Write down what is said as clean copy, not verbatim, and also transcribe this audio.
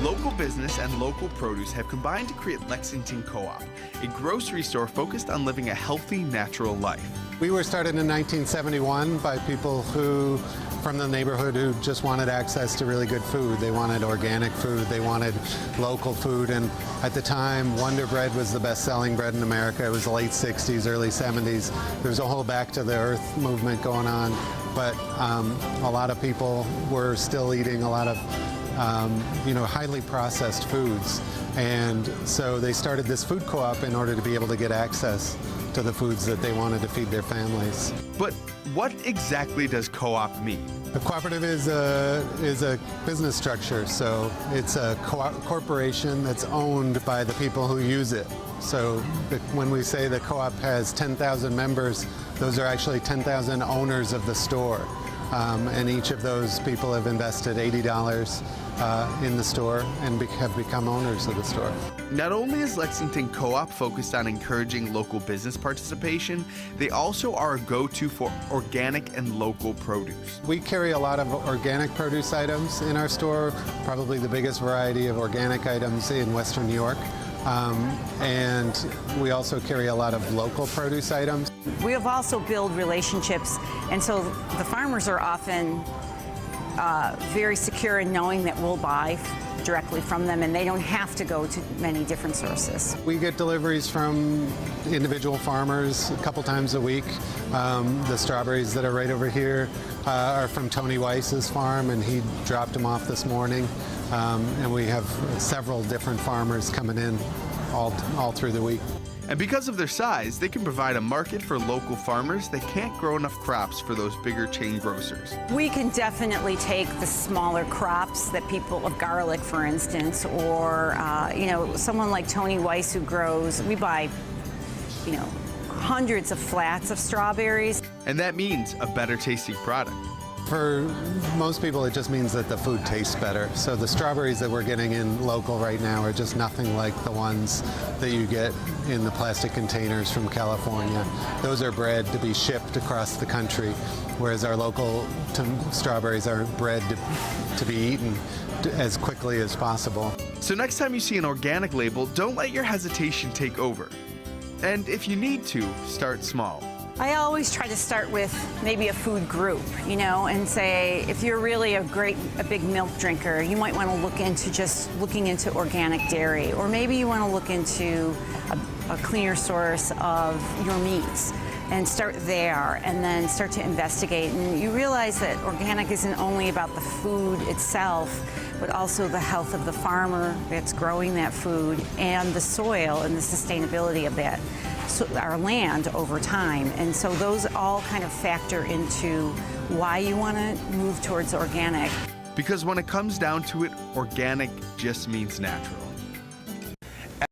Local business and local produce have combined to create Lexington Co-op, a grocery store focused on living a healthy, natural life. We were started in 1971 by people from the neighborhood who just wanted access to really good food. They wanted organic food, they wanted local food, and at the time, Wonder Bread was the best-selling bread in America. It was the late 60s, early 70s. There was a whole Back to the Earth movement going on, but a lot of people were still eating a lot of highly processed foods. And so they started this food co-op in order to be able to get access to the foods that they wanted to feed their families. But what exactly does co-op mean? A cooperative is a business structure, so it's a corporation that's owned by the people who use it. So when we say the co-op has 10,000 members, those are actually 10,000 owners of the store. And each of those people have invested $80 in the store and have become owners of the store. Not only is Lexington Co-op focused on encouraging local business participation, they also are a go-to for organic and local produce. We carry a lot of organic produce items in our store, probably the biggest variety of organic items in Western New York. And we also carry a lot of local produce items. We have also built relationships, and so the farmers are often very secure in knowing that we'll buy directly from them, and they don't have to go to many different sources. We get deliveries from individual farmers a couple times a week. The strawberries that are right over here are from Tony Weiss's farm, and he dropped them off this morning. And we have several different farmers coming in all through the week. And because of their size, they can provide a market for local farmers that can't grow enough crops for those bigger chain grocers. We can definitely take the smaller crops that people of garlic, for instance, or someone like Tony Weiss who grows. We buy, hundreds of flats of strawberries. And that means a better tasting product. For most people, it just means that the food tastes better. So the strawberries that we're getting in local right now are just nothing like the ones that you get in the plastic containers from California. Those are bred to be shipped across the country, whereas our local strawberries are bred to be eaten as quickly as possible. So next time you see an organic label, don't let your hesitation take over. And if you need to, start small. I always try to start with maybe a food group, and say, if you're really a big milk drinker, you might want to look into just looking into organic dairy, or maybe you want to look into a cleaner source of your meats, and start there, and then start to investigate. And you realize that organic isn't only about the food itself, but also the health of the farmer that's growing that food, and the soil and the sustainability of that. So our land over time. And so those all kind of factor into why you want to move towards organic. Because when it comes down to it, organic just means natural.